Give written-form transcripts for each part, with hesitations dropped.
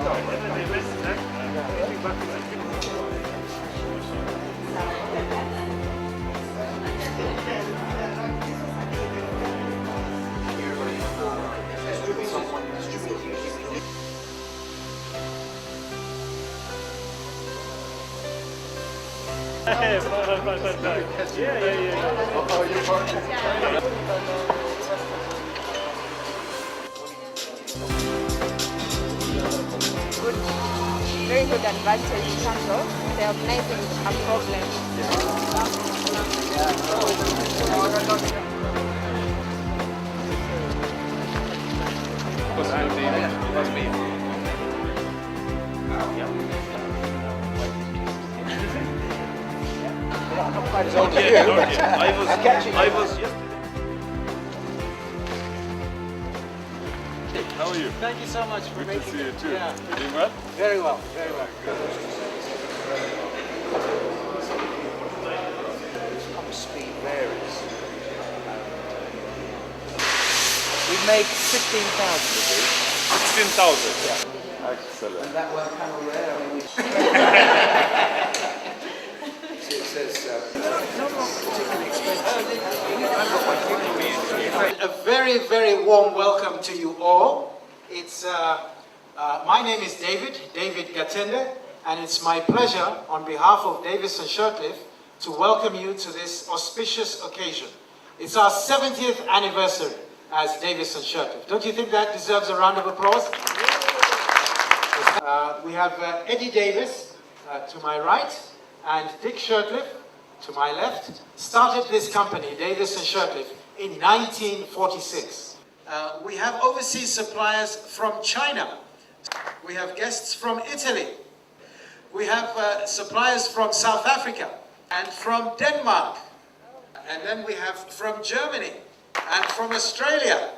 Very good advantage in terms of diagnosing a problem. I'm not quite as old as you. I was yesterday. How are you? Thank you so much for Good to making see you it. too. Yeah. You doing well? Very well, very well. Pump speed varies. We make 16,000 of these. 16,000. Yeah. Excellent. And that one kind of rare. I mean, it says particularly expensive. A very, very warm welcome to you all. It's my name is David Gatende, and it's my pleasure on behalf of Davis&Shirtliff to welcome you to this auspicious occasion. It's our 70th anniversary as Davis&Shirtliff. Don't you think that deserves a round of applause? We have Eddie Davis to my right and Dick Shirtliff to my left. Started this company, Davis&Shirtliff, in 1946. We have overseas suppliers from China. We have guests from Italy. We have suppliers from South Africa and from Denmark. And then we have from Germany and from Australia.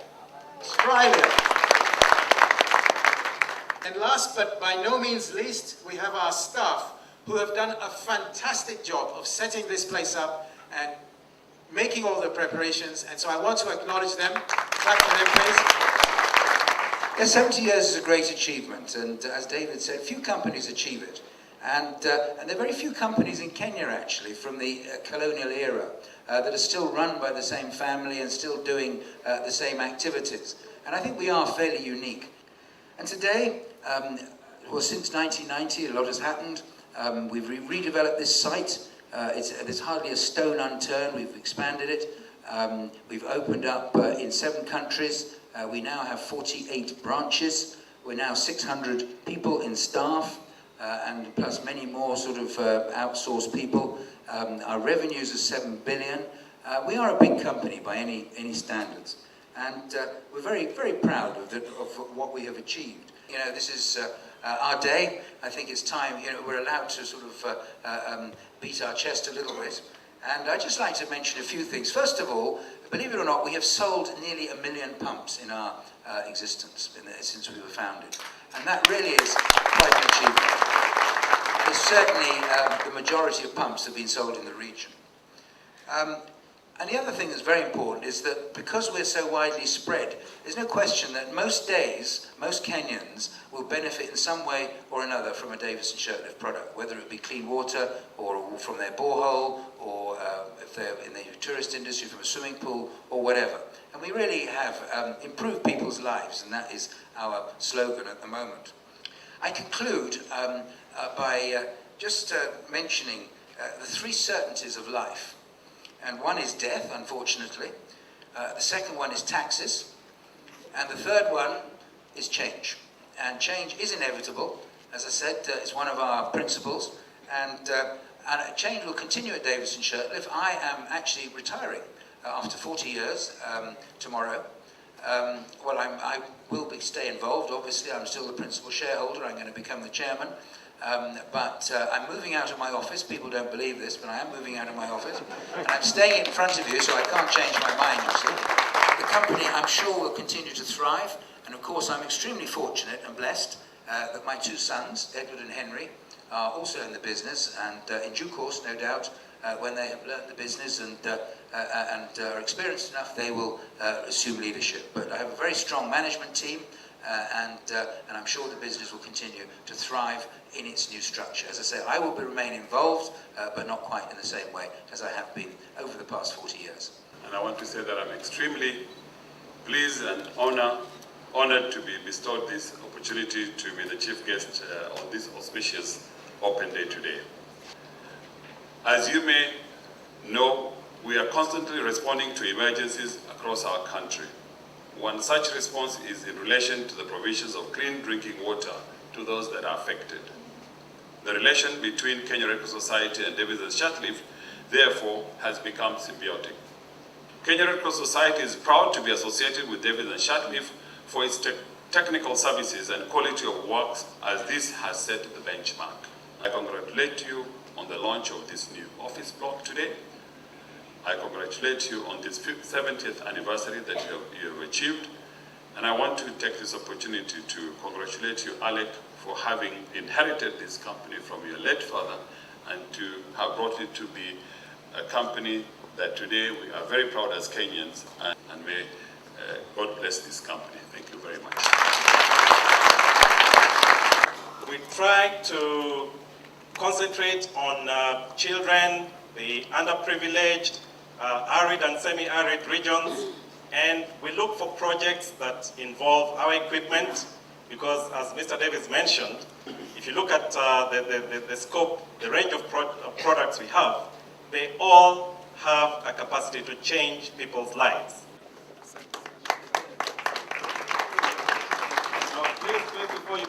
And last but by no means least, we have our staff who have done a fantastic job of setting this place up and making all the preparations. And so I want to acknowledge them. Clap for them, please. Yeah, 70 years is a great achievement, and as David said, few companies achieve it. And there are very few companies in Kenya, actually, from the colonial era that are still run by the same family and still doing the same activities. And I think we are fairly unique. And today, well, since 1990, a lot has happened. We've redeveloped this site. There's hardly a stone unturned. We've expanded it. We've opened up in 7 countries. We now have 48 branches. We're now 600 people in staff, and plus many more sort of outsourced people. Our revenues are 7 billion. We are a big company by any standards. And we're very, very proud of what we have achieved. You know, this is our day. I think it's time, you know, we're allowed to sort of beat our chest a little bit. And I'd just like to mention a few things. First of all, believe it or not, we have sold nearly 1 million pumps in our existence since we were founded. And that really is quite an achievement. And it's certainly the majority of pumps have been sold in the region. And the other thing that's very important is that because we're so widely spread, there's no question that most days, most Kenyans will benefit in some way or another from a Davis&Shirtliff product, whether it be clean water or from their borehole, or if they're in the tourist industry from a swimming pool or whatever. And we really have improved people's lives, and that is our slogan at the moment. I conclude by just mentioning the 3 certainties of life. And one is death, unfortunately. The second one is taxes. And the third one is change. And change is inevitable. As I said, it's one of our principles. And change will continue at Davis&Shirtliff. I am actually retiring after 40 years tomorrow. Well, I will stay involved, obviously. I'm still the principal shareholder. I'm going to become the chairman. But I'm moving out of my office. People don't believe this, but I am moving out of my office. And I'm staying in front of you, so I can't change my mind, you see. The company, I'm sure, will continue to thrive. And of course, I'm extremely fortunate and blessed that my 2 sons, Edward and Henry, are also in the business. And in due course, no doubt, when they have learned the business and are experienced enough, they will assume leadership. But I have a very strong management team. and I'm sure the business will continue to thrive in its new structure. As I say, I will remain involved, but not quite in the same way as I have been over the past 40 years. And I want to say that I'm extremely pleased and honored to be bestowed this opportunity to be the chief guest on this auspicious Open Day today. As you may know, we are constantly responding to emergencies across our country. One such response is in relation to the provisions of clean drinking water to those that are affected. The relation between Kenya Red Cross Society and Davis&Shirtliff, therefore, has become symbiotic. Kenya Red Cross Society is proud to be associated with Davis&Shirtliff for its technical services and quality of works, as this has set the benchmark. I congratulate you on the launch of this new office block today. I congratulate you on this 70th anniversary that you have achieved. And I want to take this opportunity to congratulate you, Alec, for having inherited this company from your late father and to have brought it to be a company that today we are very proud as Kenyans, and may God bless this company. Thank you very much. We try to concentrate on children, the underprivileged, arid and semi-arid regions, and we look for projects that involve our equipment, because as Mr. Davis mentioned, if you look at the scope, the range of products we have, they all have a capacity to change people's lives. Now, please, before you...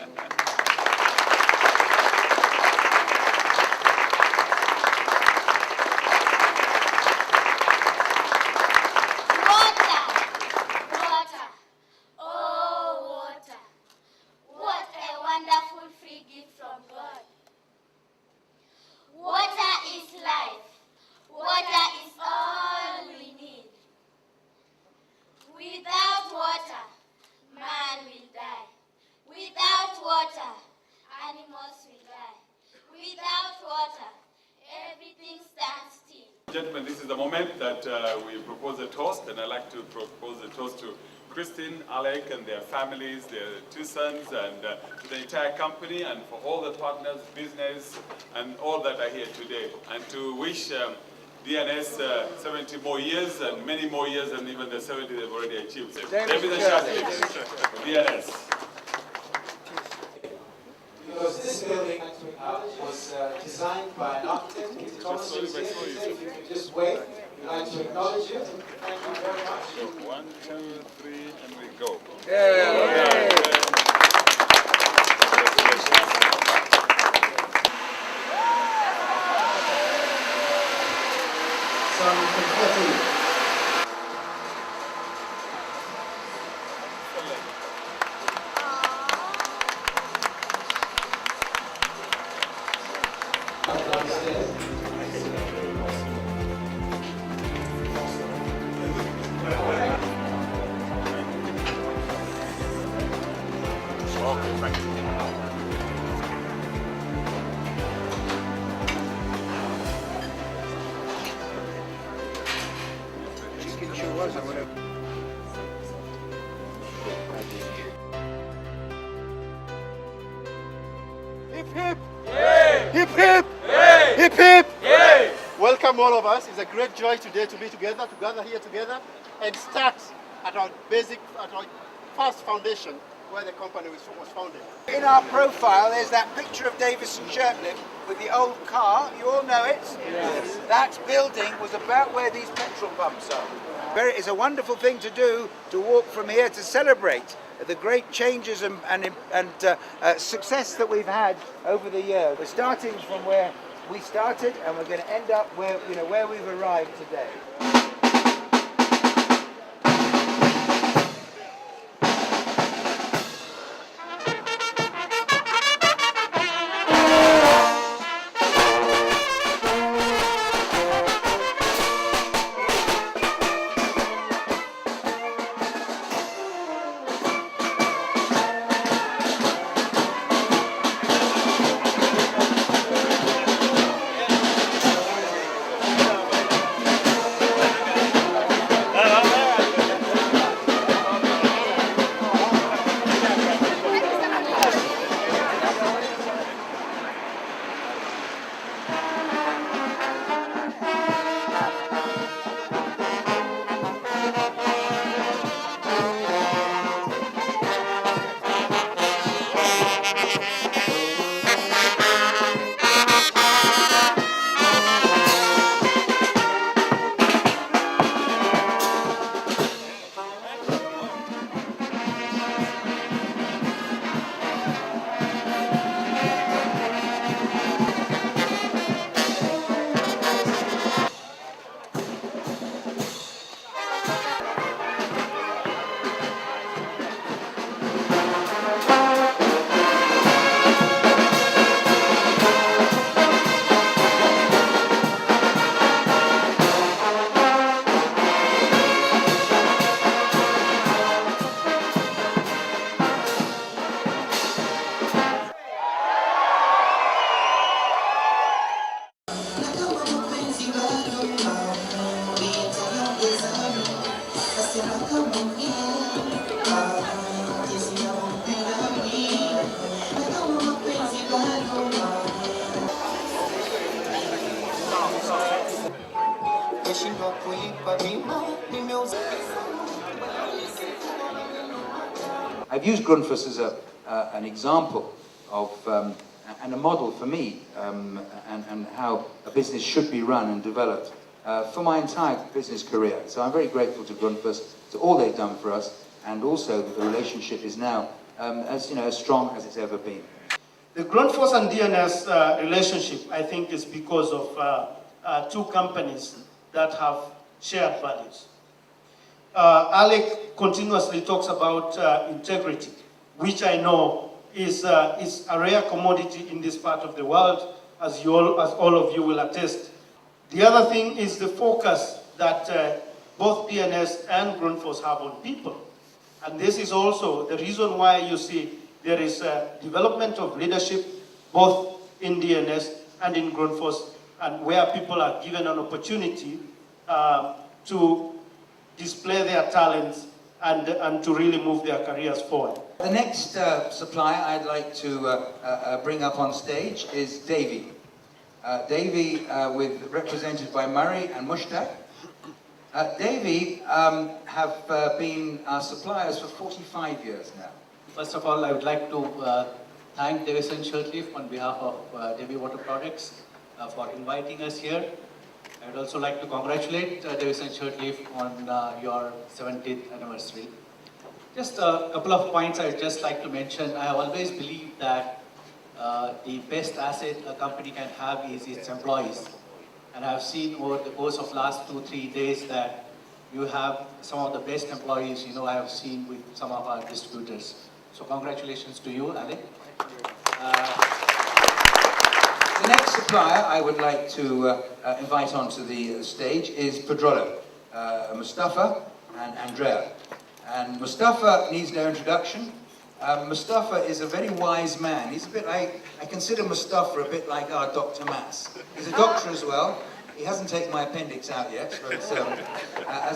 Gentlemen, this is the moment that we propose a toast, and I'd like to propose a toast to Christine, Alec, and their families, their two sons, and to the entire company, and for all the partners, business, and all that are here today. And to wish DNS 70 more years, and many more years than even the 70 they've already achieved. Davis&Shirtliff, DNS. Because this building was designed by an architect, Thomas. If you could just wait, we'd like to acknowledge you. Thank you very much. So 1, 2, 3, and we go. Yay! Some confetti. Hip hip! Yay! Hip hip! Yay! Hip hip! Yay! Welcome all of us. It's a great joy today to be together, to gather here together and start at our first foundation where the company was founded. In our profile there's that picture of Davis&Shirtliff with the old car, you all know it? Yes. That building was about where these petrol pumps are. It's a wonderful thing to do, to walk from here to celebrate the great changes and success that we've had over the years. We're starting from where we started and we're going to end up where we've arrived today. I've used Grundfos as an example of and a model for me and how a business should be run and developed for my entire business career. So I'm very grateful to Grundfos, to all they've done for us, and also that the relationship is now as strong as it's ever been. The Grundfos and DNS relationship, I think, is because of two companies that have shared values. Alec continuously talks about integrity, which I know is a rare commodity in this part of the world, as all of you will attest. The other thing is the focus that both DNS and Grundfos have on people. And this is also the reason why you see there is a development of leadership both in DNS and in Grundfos, and where people are given an opportunity to display their talents and to really move their careers forward. The next supplier I'd like to bring up on stage is Davy. Davy, represented by Murray and Mushtaq. Davy have been our suppliers for 45 years now. First of all, I would like to thank Davis&Shirtliff on behalf of Davy Water Products for inviting us here. I would also like to congratulate Davis&Shirtliff on your 70th anniversary. Just a couple of points I would just like to mention. I have always believed that the best asset a company can have is its employees. And I have seen over the course of last 2-3 days that you have some of the best employees, I have seen with some of our distributors. So congratulations to you, Alec. The next supplier I would like to invite onto the stage is Pedrolo, Mustafa and Andrea. And Mustafa needs no introduction. Mustafa is a very wise man. He's a bit like, I consider Mustafa a bit like our Dr. Mass. He's a doctor as well. He hasn't taken my appendix out yet, but as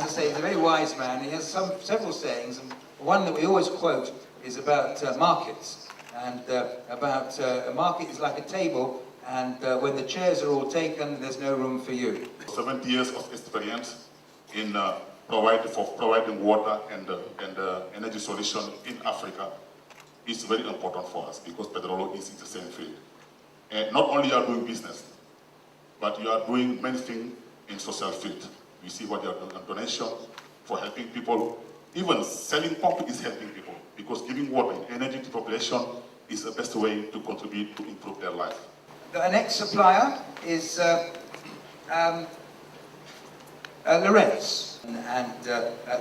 I say, he's a very wise man. He has several sayings, and one that we always quote is about markets, and about a market is like a table, and when the chairs are all taken, there's no room for you. 70 years of experience in providing water and energy solution in Africa is very important for us, because Pedrolo is in the same field. And not only are doing business, but you are doing many things in social field. You see what you are doing, donation for helping people. Even selling pump is helping people, because giving water and energy to population is the best way to contribute to improve their life. The next supplier is Lorenz. And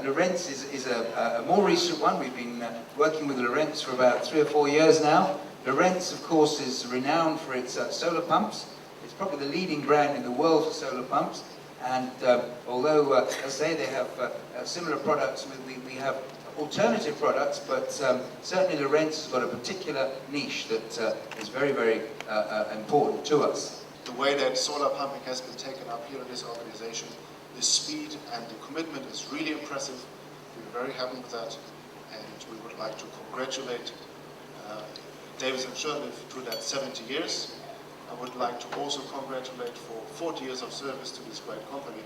Lorenz is a more recent one. We've been working with Lorenz for about 3 or 4 years now. Lorenz, of course, is renowned for its solar pumps. It's probably the leading brand in the world for solar pumps. And although, as I say, they have similar products, we have alternative products, but certainly Lorenz has got a particular niche that is very, very important to us. The way that solar pumping has been taken up here in this organization, the speed and the commitment is really impressive. We're very happy with that, and we would like to congratulate Davis&Shirtliff to that 70 years. I would like to also congratulate for 40 years of service to this great company,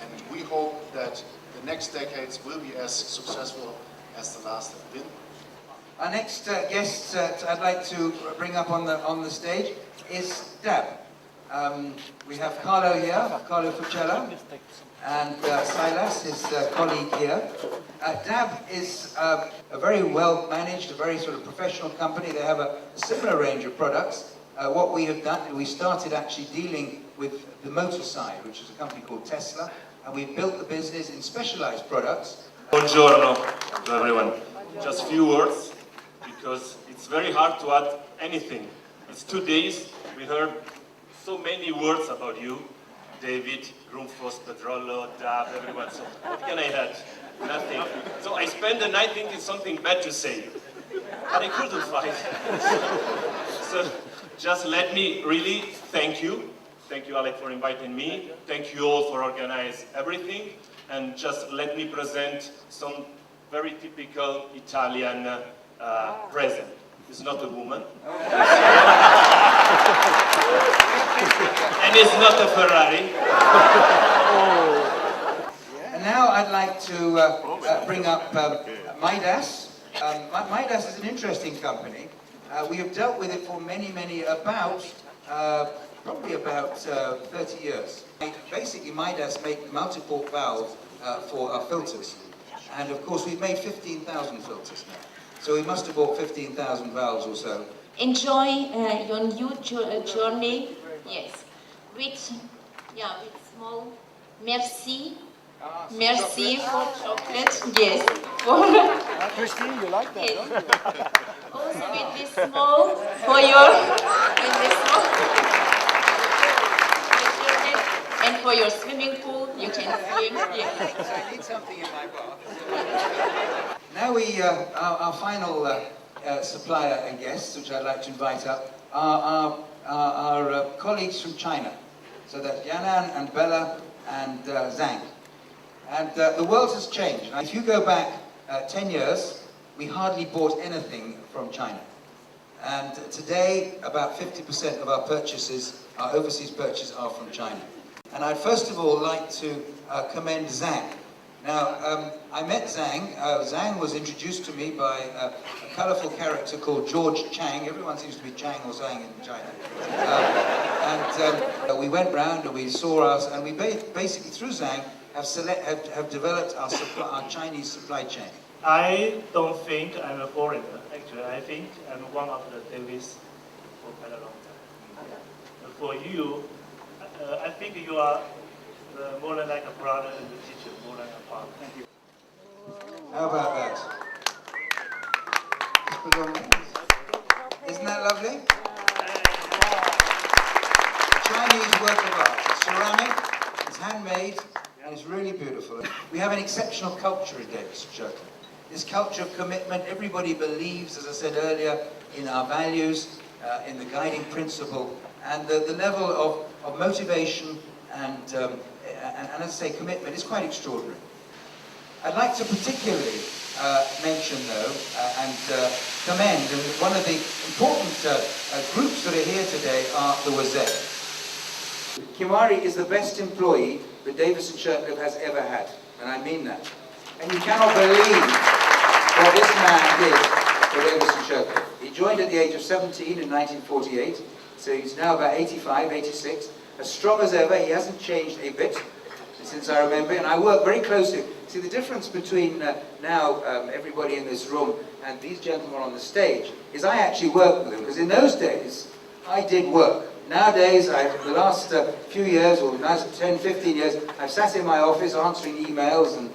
and we hope that the next decades will be as successful as the last have been. Our next guest I'd like to bring up on the stage is Dab. We have Carlo here, Carlo Fucella, and Silas, his colleague here. Dab is a very well managed, a very sort of professional company. They have a similar range of products. What we have done, we started actually dealing with the motor side, which is a company called Tesla, and we've built the business in specialized products. Buongiorno to everyone. Just few words, because it's very hard to add anything. It's 2 days, we heard so many words about you. David, Grundfos, Pedrolo, Dab, everyone. So what can I add? Nothing. So I spent the night thinking something bad to say, but I couldn't find. So just let me really thank you. Thank you, Alec, for inviting me. Thank you all for organizing everything. And just let me present some very typical Italian present. It's not a woman. And it's not a Ferrari. And now I'd like to bring up Midas. Midas is an interesting company. We have dealt with it for many, probably about 30 years. Basically, Midas make multi-port valves for our filters. And of course, we've made 15,000 filters now. So we must have bought 15,000 valves or so. Enjoy your new journey. Yes. With small merci. Merci for chocolate. Yes. Christine, you like that, don't you? Also with this small for your and for your swimming pool, you can swim. Yes. I need something in my bath. Now our final supplier and guests, which I'd like to invite up, are our colleagues from China. So that's Yanan and Bella and Zhang. And the world has changed. Now, if you go back 10 years, we hardly bought anything from China. And today, about 50% of our purchases, our overseas purchases, are from China. And I'd first of all like to commend Zhang. Now, I met Zhang. Zhang was introduced to me by a colourful character called George Chang. Everyone seems to be Chang or Zhang in China. We went round and we saw us, and we basically, through Zhang, have developed our Chinese supply chain. I don't think I'm a foreigner. Actually, I think I'm one of the Davis for quite a long time. And for you, I think you are more than like a brother and a teacher, more than a father. Thank you. How about that? Isn't that lovely? Chinese work of art. It's ceramic, it's handmade, and it's really beautiful. We have an exceptional culture in Davis&Shirtliff. This culture of commitment, everybody believes, as I said earlier, in our values, in the guiding principle, and the level of motivation and as I say, commitment is quite extraordinary. I'd like to particularly mention, though, and commend, and one of the important groups that are here today are the Wazir. Kimari is the best employee that Davis&Shirtliff has ever had, and I mean that. And you cannot believe what this man did for Davis&Shirtliff. He joined at the age of 17 in 1948, so he's now about 85, 86, as strong as ever. He hasn't changed a bit since I remember, and I work very closely. See, the difference between now everybody in this room and these gentlemen on the stage is I actually work with them, because in those days, I did work. Nowadays, the last few years, or last 10, 15 years, I've sat in my office answering emails and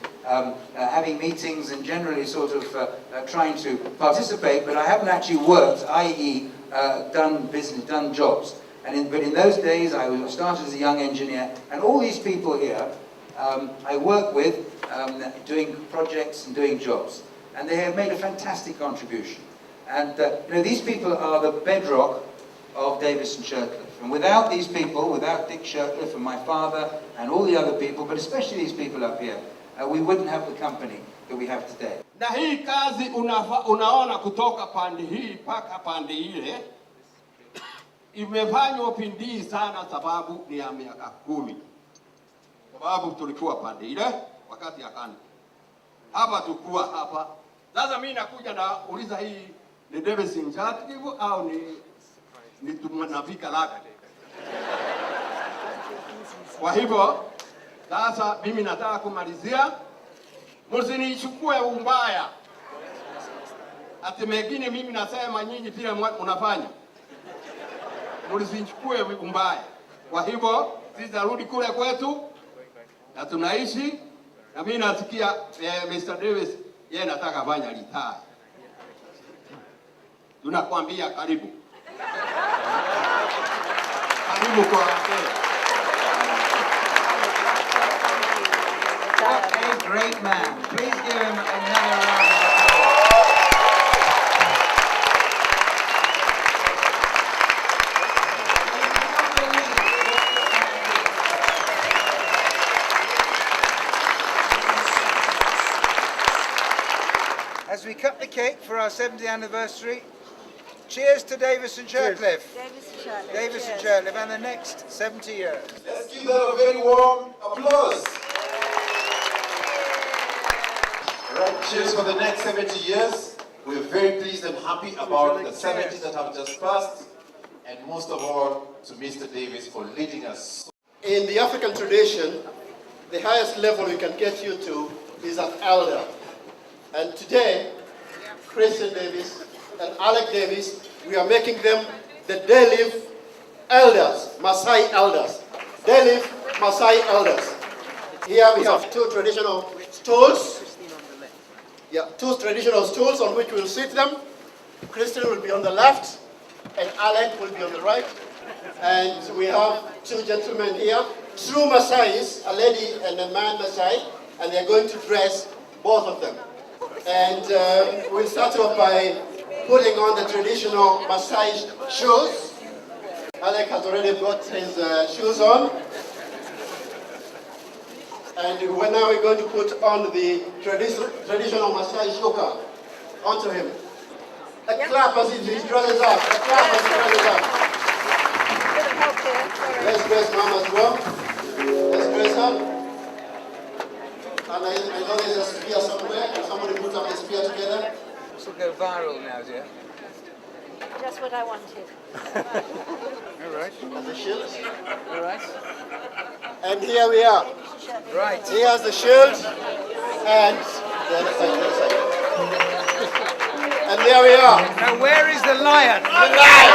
having meetings and generally sort of trying to participate, but I haven't actually worked, i.e. done business, done jobs. But in those days, I started as a young engineer, and all these people here, I work with doing projects and doing jobs. And they have made a fantastic contribution. And these people are the bedrock of Davis&Shirtliff. And without these people, without Dick Shirtliff and my father and all the other people, but especially these people up here, we wouldn't have the company that we have today. Na hii kazi unaona kutoka pande hii mpaka pande ile imefanywa pindii sana, sababu ni ya miaka 10. Sababu tulikuwa pande ile wakati ya kani. Hapa tukua hapa. Sasa mimi nakuja na uliza, hii ni Davis&Shirtliff au ni tunafika laka. Kwa hivyo sasa mimi nataka kumalizia, msinichukue umbaya. Ati mengine mimi nasema nyinyi pia mnafanya. Msinichukue umbaya. Kwa hivyo sisi tarudi kule kwetu na tunaishi, na mimi nasikia Mr. Davis yeye nataka fanya retire. Tunakwambia karibu. Karibu kwa What a great man. Please give him another round of applause. As we cut the cake for our 70th anniversary, cheers to Davis&Shirtliff. Davis&Shirtliff. Davis&Shirtliff and the next 70 years. Let's give them a very warm applause. All right, cheers for the next 70 years. We're very pleased and happy about the 70s that have just passed, and most of all to Mr. Davis for leading us. In the African tradition, the highest level you can get you to is an elder. And today, Christian Davis and Alec Davis, we are making them the Daylif elders, Maasai elders. Daylif Maasai elders. Here we have two traditional stools. Yeah, two traditional stools on which we'll sit them. Christian will be on the left, and Alec will be on the right. And we have two gentlemen here, true Maasais, a lady and a man Maasai, and they're going to dress both of them. And we'll start off by putting on the traditional Maasai shoes. Alec has already got his shoes on. And now we're going to put on the traditional Maasai shuka onto him. A clap as he dresses up. A clap as he dresses up. Let's dress Mom as well. Let's dress her. And I know there's a spear somewhere. Can somebody put up the spear together? This will go viral now, dear. Just what I wanted. All right. And the shield. All right. And here we are. Right. Here's the shield. And the other side, the other side. And there we are. Now where is the lion? The lion!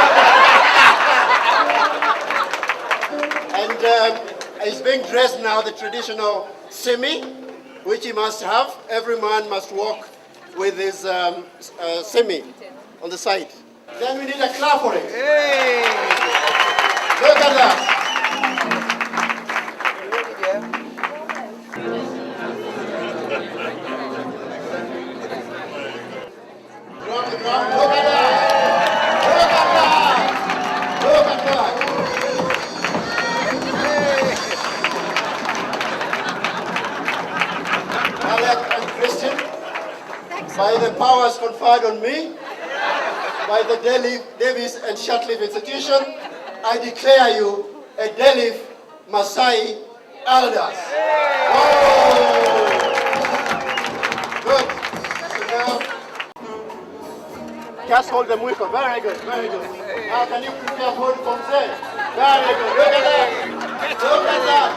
And he's being dressed now the traditional simi, which he must have. Every man must walk with his simi on the side. Then we need a clap for it. Hey! Look at that. Drop the drum. Look at that. Look at that. Look at that. Alec and Christian, by the powers conferred on me, by the Davis&Shirtliff institution, I declare you a Daylif Maasai elders. Oh. Good. So now, just hold the muiko. Very good, very good. Now can you prepare food from there? Very good. Look at that. Look at that.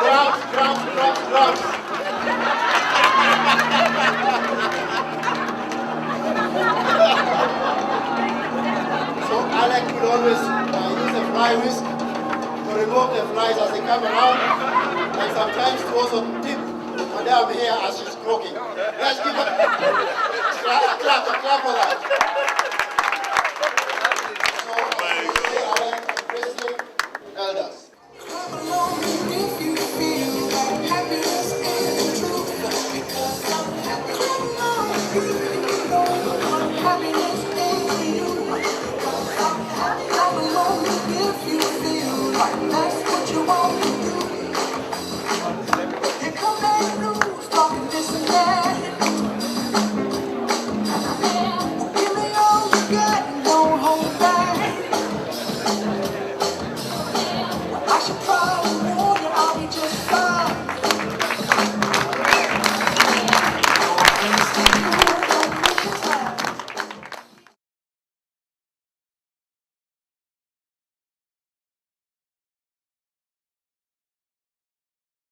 Drums, drums, drums, drums. So Alec will always use a fly whisk to remove the flies as they come around, and sometimes to also tip Madame here as she's croaking. Let's give a clap for that.